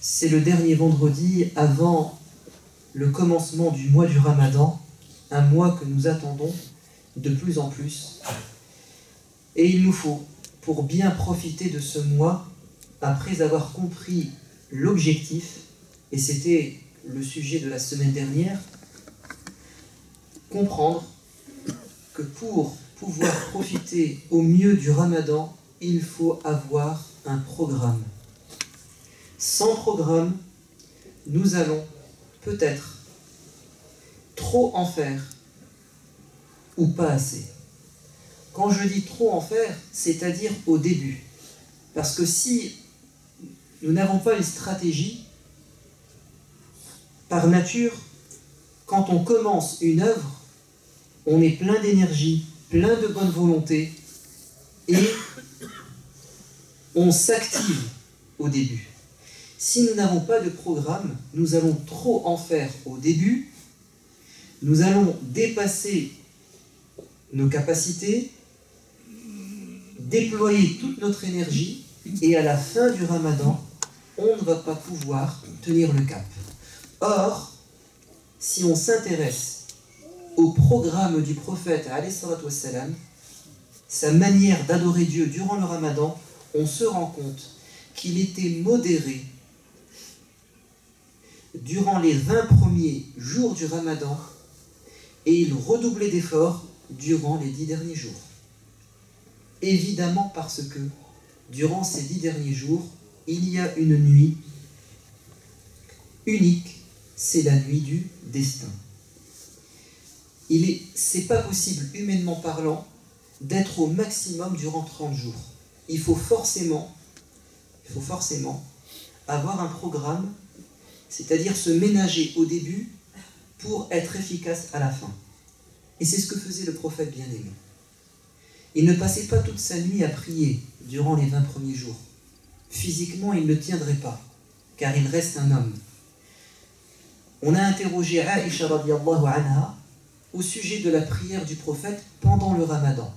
C'est le dernier vendredi avant le commencement du mois du Ramadan, un mois que nous attendons de plus en plus. Et il nous faut, pour bien profiter de ce mois, après avoir compris l'objectif, et c'était le sujet de la semaine dernière, comprendre que pour pouvoir profiter au mieux du Ramadan, il faut avoir un programme. Sans programme, nous allons peut-être trop en faire ou pas assez. Quand je dis trop en faire, c'est-à-dire au début. Parce que si nous n'avons pas une stratégie, par nature, quand on commence une œuvre, on est plein d'énergie, plein de bonne volonté, et on s'active au début. Si nous n'avons pas de programme, nous allons trop en faire au début, nous allons dépasser nos capacités, déployer toute notre énergie, et à la fin du Ramadan, on ne va pas pouvoir tenir le cap. Or, si on s'intéresse au programme du prophète, alayhi salatu wassalam, sa manière d'adorer Dieu durant le Ramadan, on se rend compte qu'il était modéré durant les 20 premiers jours du Ramadan et il redoublait d'efforts durant les 10 derniers jours. Évidemment parce que durant ces 10 derniers jours, il y a une nuit unique, c'est la nuit du destin. C'est pas possible, humainement parlant, d'être au maximum durant 30 jours. Il faut forcément avoir un programme, c'est-à-dire se ménager au début pour être efficace à la fin. Et c'est ce que faisait le prophète bien-aimé. Il ne passait pas toute sa nuit à prier durant les 20 premiers jours. Physiquement, il ne tiendrait pas, car il reste un homme. On a interrogé Aïcha radiyallahu anha au sujet de la prière du prophète pendant le Ramadan.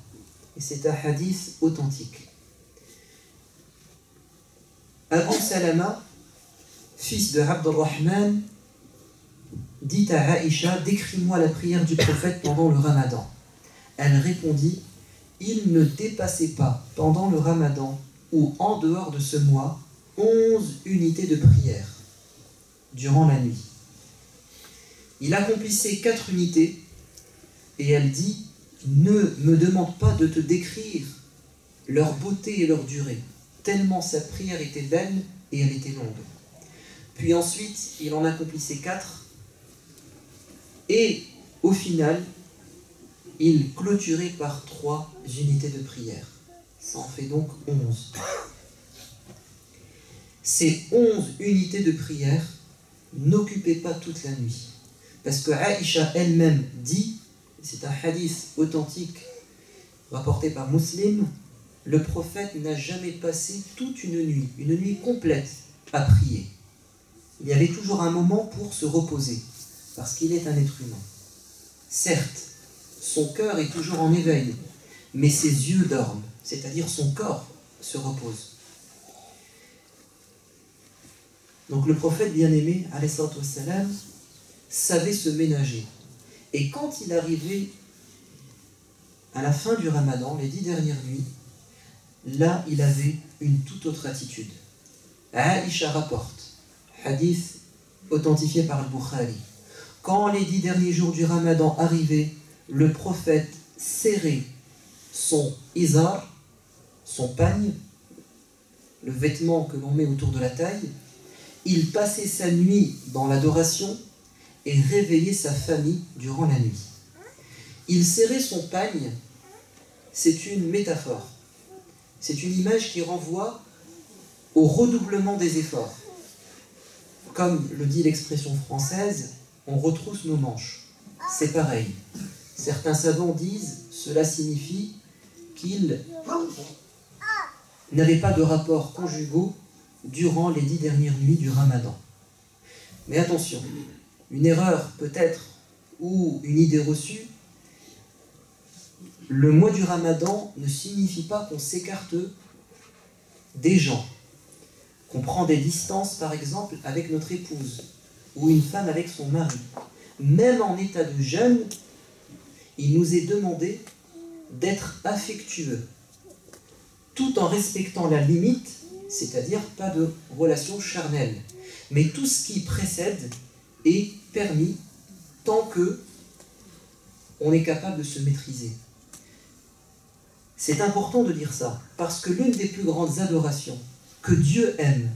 Et c'est un hadith authentique. Abu Salama, fils de Abdurrahman, dit à Aïcha, décris-moi la prière du prophète pendant le Ramadan. Elle répondit, il ne dépassait pas pendant le Ramadan ou en dehors de ce mois 11 unités de prière durant la nuit. Il accomplissait 4 unités et elle dit, ne me demande pas de te décrire leur beauté et leur durée, tellement sa prière était belle et elle était longue. Puis ensuite, il en accomplissait 4 et au final, il clôturait par 3 unités de prière. Ça en fait donc 11. Ces 11 unités de prière n'occupaient pas toute la nuit. Parce que Aïcha elle-même dit, c'est un hadith authentique rapporté par Muslim, le prophète n'a jamais passé toute une nuit complète à prier. Il y avait toujours un moment pour se reposer, parce qu'il est un être humain. Certes, son cœur est toujours en éveil, mais ses yeux dorment, c'est-à-dire son corps se repose. Donc le prophète bien-aimé, alayhi salatu wassalam, savait se ménager. Et quand il arrivait à la fin du Ramadan, les 10 dernières nuits, là, il avait une toute autre attitude. Aïcha rapporte, hadith authentifié par Al-Bukhari. Quand les 10 derniers jours du Ramadan arrivaient, le prophète serrait son izar, son pagne, le vêtement que l'on met autour de la taille. Il passait sa nuit dans l'adoration et réveillait sa famille durant la nuit. Il serrait son pagne, c'est une métaphore. C'est une image qui renvoie au redoublement des efforts. Comme le dit l'expression française, on retrousse nos manches. C'est pareil. Certains savants disent, cela signifie qu'ils n'avaient pas de rapports conjugaux durant les 10 dernières nuits du Ramadan. Mais attention, une erreur peut-être ou une idée reçue, le mois du Ramadan ne signifie pas qu'on s'écarte des gens, qu'on prend des distances, par exemple, avec notre épouse, ou une femme avec son mari, même en état de jeûne, il nous est demandé d'être affectueux, tout en respectant la limite, c'est-à-dire pas de relation charnelle. Mais tout ce qui précède est permis tant que on est capable de se maîtriser. C'est important de dire ça, parce que l'une des plus grandes adorations que Dieu aime,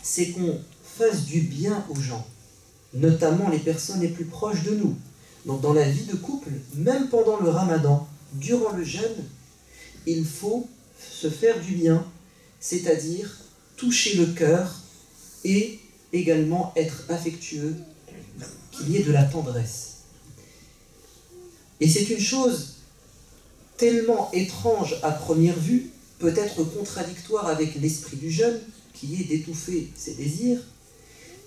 c'est qu'on fasse du bien aux gens, notamment les personnes les plus proches de nous. Donc dans la vie de couple, même pendant le ramadan, durant le jeûne, il faut se faire du bien, c'est-à-dire toucher le cœur et également être affectueux, qu'il y ait de la tendresse. Et c'est une chose tellement étrange à première vue, peut-être contradictoire avec l'esprit du jeûne, qui est d'étouffer ses désirs,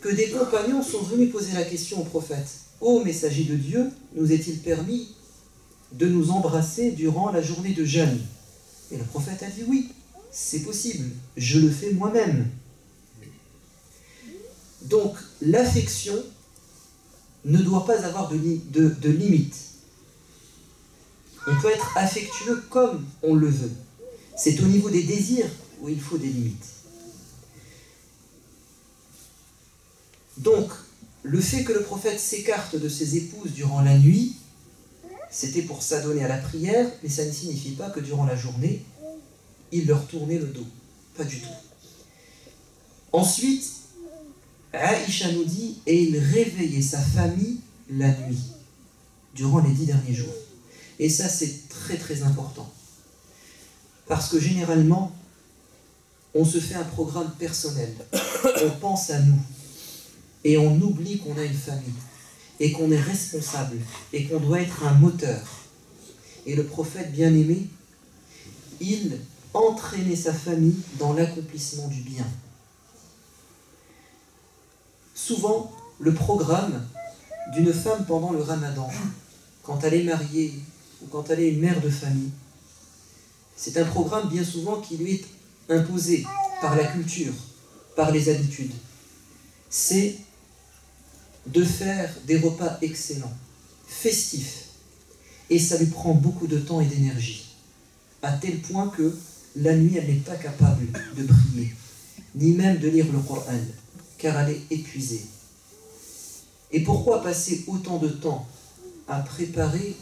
que des compagnons sont venus poser la question au prophète. « Ô messager de Dieu, nous est-il permis de nous embrasser durant la journée de jeûne ?» Et le prophète a dit « Oui, c'est possible, je le fais moi-même. » Donc, l'affection ne doit pas avoir de limite. On peut être affectueux comme on le veut. C'est au niveau des désirs où il faut des limites. Donc, le fait que le prophète s'écarte de ses épouses durant la nuit, c'était pour s'adonner à la prière, mais ça ne signifie pas que durant la journée, il leur tournait le dos. Pas du tout. Ensuite, Aïcha nous dit, et il réveillait sa famille la nuit, durant les 10 derniers jours. Et ça, c'est très très important. Parce que généralement, on se fait un programme personnel. On pense à nous. Et on oublie qu'on a une famille. Et qu'on est responsable. Et qu'on doit être un moteur. Et le prophète bien-aimé, il entraînait sa famille dans l'accomplissement du bien. Souvent, le programme d'une femme pendant le ramadan, quand elle est mariée ou quand elle est une mère de famille, c'est un programme bien souvent qui lui est imposé par la culture, par les habitudes. C'est de faire des repas excellents, festifs, et ça lui prend beaucoup de temps et d'énergie, à tel point que la nuit, elle n'est pas capable de prier, ni même de lire le Coran, car elle est épuisée. Et pourquoi passer autant de temps à préparer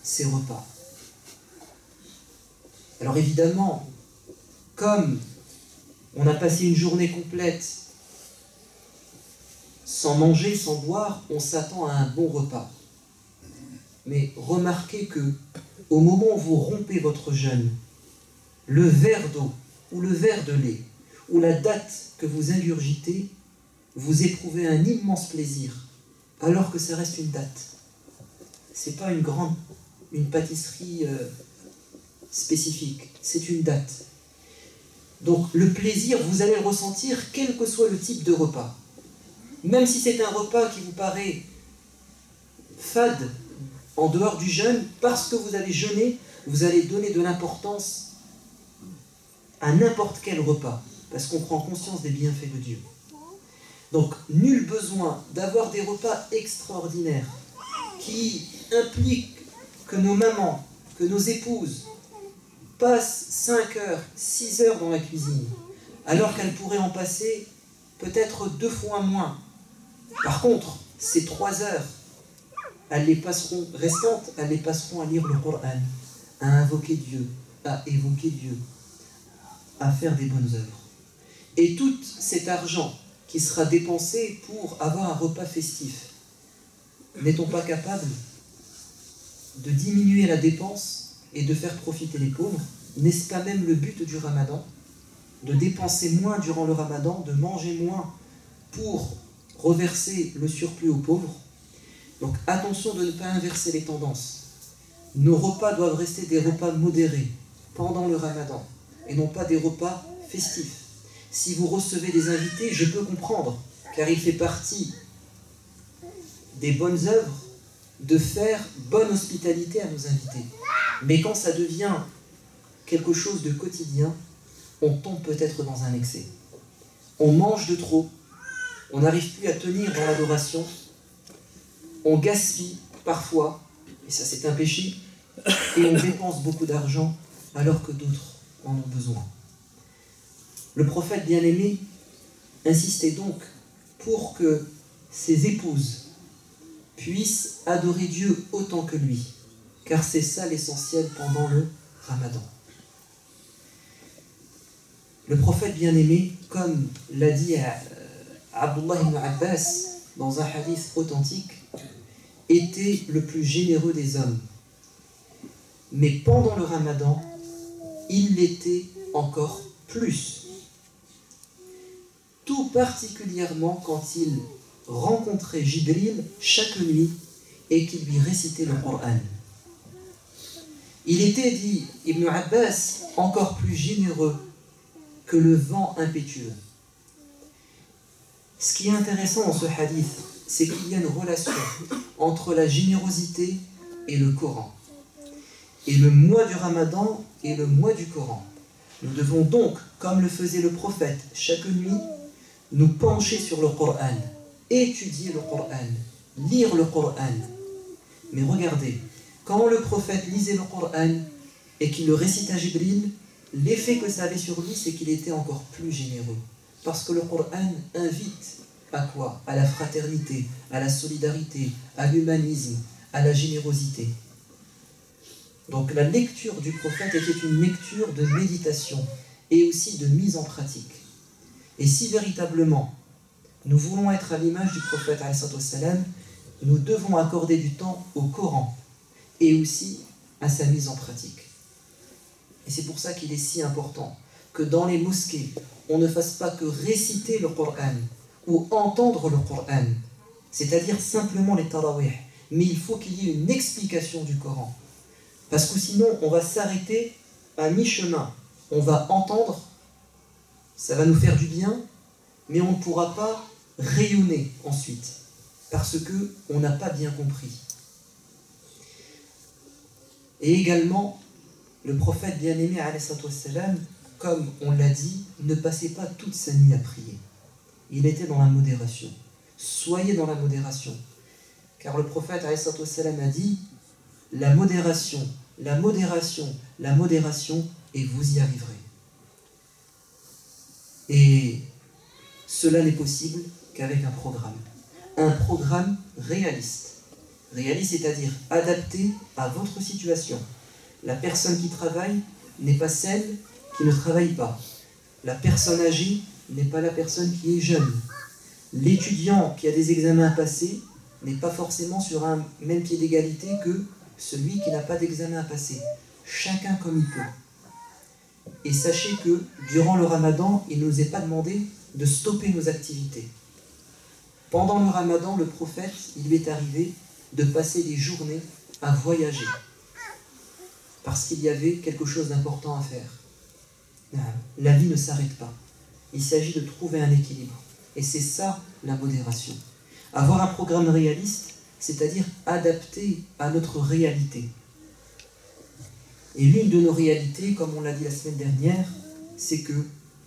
ces repas? Alors évidemment, comme on a passé une journée complète sans manger, sans boire, on s'attend à un bon repas. Mais remarquez que au moment où vous rompez votre jeûne, le verre d'eau ou le verre de lait ou la date que vous ingurgitez, vous éprouvez un immense plaisir, alors que ça reste une date. C'est pas une pâtisserie spécifique, c'est une date. Donc le plaisir, vous allez le ressentir quel que soit le type de repas. Même si c'est un repas qui vous paraît fade en dehors du jeûne, parce que vous avez jeûné, vous allez donner de l'importance à n'importe quel repas, parce qu'on prend conscience des bienfaits de Dieu. Donc, nul besoin d'avoir des repas extraordinaires qui impliquent que nos mamans, que nos épouses passent 5 heures, 6 heures dans la cuisine, alors qu'elles pourraient en passer peut-être 2 fois moins. Par contre, ces 3 heures, elles les passeront à lire le Coran, à invoquer Dieu, à évoquer Dieu, à faire des bonnes œuvres. Et tout cet argent qui sera dépensé pour avoir un repas festif, n'est-on pas capable de diminuer la dépense et de faire profiter les pauvres? N'est-ce pas même le but du ramadan? De dépenser moins durant le ramadan, de manger moins pour reverser le surplus aux pauvres? Donc attention de ne pas inverser les tendances. Nos repas doivent rester des repas modérés pendant le ramadan et non pas des repas festifs. Si vous recevez des invités, je peux comprendre, car il fait partie des bonnes œuvres de faire bonne hospitalité à nos invités. Mais quand ça devient quelque chose de quotidien, on tombe peut-être dans un excès. On mange de trop, on n'arrive plus à tenir dans l'adoration, on gaspille parfois, et ça c'est un péché, et on dépense beaucoup d'argent alors que d'autres en ont besoin. Le prophète bien-aimé insistait donc pour que ses épouses puissent adorer Dieu autant que lui, car c'est ça l'essentiel pendant le Ramadan. Le prophète bien-aimé, comme l'a dit Abdullah ibn Abbas dans un hadith authentique, était le plus généreux des hommes. Mais pendant le Ramadan, il l'était encore plus. Tout particulièrement quand il rencontrait Jibril chaque nuit et qu'il lui récitait le Coran. Il était, dit Ibn Abbas, encore plus généreux que le vent impétueux. Ce qui est intéressant dans ce hadith, c'est qu'il y a une relation entre la générosité et le Coran. Et le mois du Ramadan est le mois du Coran. Nous devons donc, comme le faisait le prophète chaque nuit, nous pencher sur le Coran, étudier le Coran, lire le Coran. Mais regardez, quand le prophète lisait le Coran et qu'il le récitait à Jibril, l'effet que ça avait sur lui, c'est qu'il était encore plus généreux. Parce que le Coran invite à quoi? À la fraternité, à la solidarité, à l'humanisme, à la générosité. Donc la lecture du prophète était une lecture de méditation et aussi de mise en pratique. Et si véritablement nous voulons être à l'image du prophète, nous devons accorder du temps au Coran et aussi à sa mise en pratique. Et c'est pour ça qu'il est si important que dans les mosquées, on ne fasse pas que réciter le Coran ou entendre le Coran, c'est-à-dire simplement les tarawih, mais il faut qu'il y ait une explication du Coran. Parce que sinon, on va s'arrêter à mi-chemin. On va entendre, ça va nous faire du bien, mais on ne pourra pas rayonner ensuite, parce qu'on n'a pas bien compris. Et également, le prophète bien-aimé, comme on l'a dit, ne passait pas toute sa nuit à prier. Il était dans la modération. Soyez dans la modération. Car le prophète a dit « La modération, la modération, la modération, et vous y arriverez. » Et cela n'est possible qu'avec un programme réaliste. Réaliste, c'est-à-dire adapté à votre situation. La personne qui travaille n'est pas celle qui ne travaille pas. La personne âgée n'est pas la personne qui est jeune. L'étudiant qui a des examens à passer n'est pas forcément sur un même pied d'égalité que celui qui n'a pas d'examen à passer. Chacun comme il peut. Et sachez que durant le Ramadan, il ne nous est pas demandé de stopper nos activités. Pendant le Ramadan, le prophète, il lui est arrivé de passer des journées à voyager. Parce qu'il y avait quelque chose d'important à faire. La vie ne s'arrête pas. Il s'agit de trouver un équilibre. Et c'est ça la modération. Avoir un programme réaliste, c'est-à-dire adapté à notre réalité. Et l'une de nos réalités, comme on l'a dit la semaine dernière, c'est que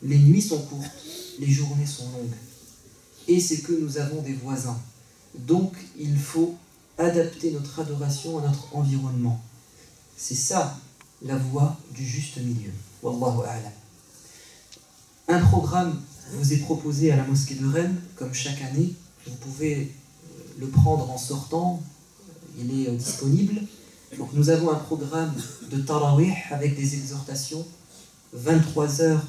les nuits sont courtes, les journées sont longues. Et c'est que nous avons des voisins. Donc il faut adapter notre adoration à notre environnement. C'est ça la voie du juste milieu. Wallahu a'lam. Un programme vous est proposé à la mosquée de Rennes, comme chaque année. Vous pouvez le prendre en sortant, il est disponible. Donc nous avons un programme de tarawih avec des exhortations. 23 heures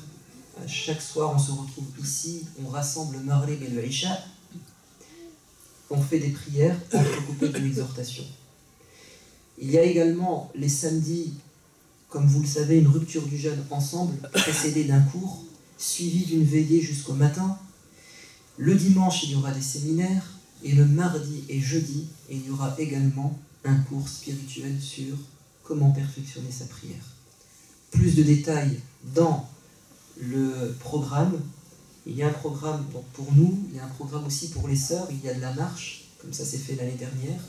chaque soir, on se retrouve ici, on rassemble le Maghrib et le Isha. On fait des prières entrecoupées d'une exhortation. Il y a également les samedis, comme vous le savez, une rupture du jeûne ensemble, précédée d'un cours, suivi d'une veillée jusqu'au matin. Le dimanche, il y aura des séminaires, et le mardi et jeudi, il y aura également un cours spirituel sur comment perfectionner sa prière. Plus de détails dans le programme. Il y a un programme donc pour nous, il y a un programme aussi pour les sœurs, il y a de la marche, comme ça s'est fait l'année dernière.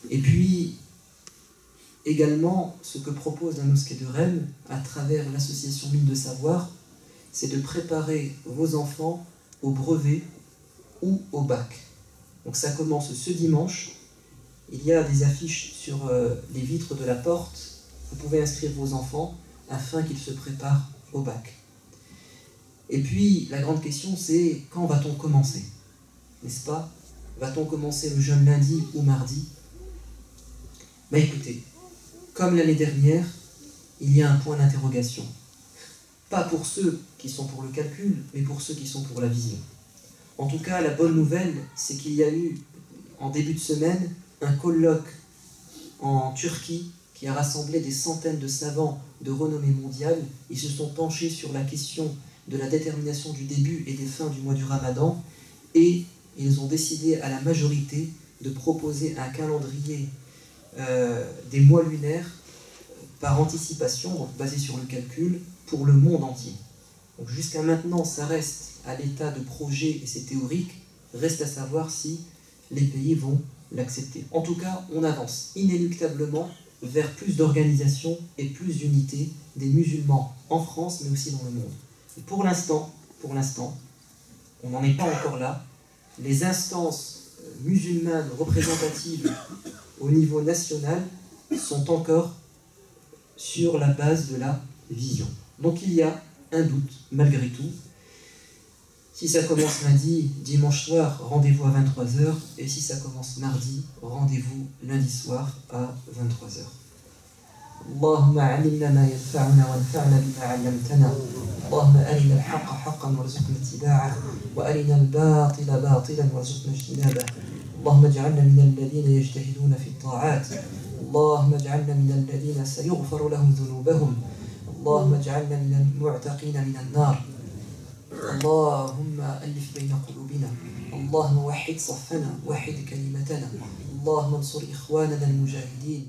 Et puis, Également, ce que propose la mosquée de Rennes, à travers l'association Mine de Savoir, c'est de préparer vos enfants au brevet ou au bac. Donc ça commence ce dimanche. Il y a des affiches sur les vitres de la porte. Vous pouvez inscrire vos enfants afin qu'ils se préparent au bac. Et puis, la grande question, c'est quand va-t-on commencer? N'est-ce pas? Va-t-on commencer le jeune lundi ou mardi? Ben écoutez, comme l'année dernière, il y a un point d'interrogation. Pas pour ceux qui sont pour le calcul, mais pour ceux qui sont pour la vision. En tout cas, la bonne nouvelle, c'est qu'il y a eu, en début de semaine, un colloque en Turquie qui a rassemblé des centaines de savants de renommée mondiale. Ils se sont penchés sur la question de la détermination du début et des fins du mois du Ramadan, et ils ont décidé à la majorité de proposer un calendrier des mois lunaires par anticipation, donc basé sur le calcul, pour le monde entier. Donc jusqu'à maintenant, ça reste à l'état de projet et c'est théorique, reste à savoir si les pays vont l'accepter. En tout cas, on avance inéluctablement vers plus d'organisation et plus d'unité des musulmans en France, mais aussi dans le monde. Et pour l'instant, on n'en est pas encore là. Les instances musulmanes représentatives au niveau national sont encore sur la base de la vision. Donc il y a un doute, malgré tout. Si ça commence lundi, dimanche soir, rendez-vous à 23h. Et si ça commence mardi, rendez-vous lundi soir à 23h. اللهم علمنا ما ينفعنا وانفعنا بما علمتنا اللهم أرنا الحق حقا وارزقنا اتباعه وأرنا الباطل باطلا وارزقنا اجتنابه اللهم اجعلنا من الذين يجتهدون في الطاعات اللهم اجعلنا من الذين سيغفر لهم ذنوبهم اللهم اجعلنا من المعتقين من النار اللهم ألف بين قلوبنا اللهم وحد صفنا وحد كلمتنا اللهم انصر إخواننا المجاهدين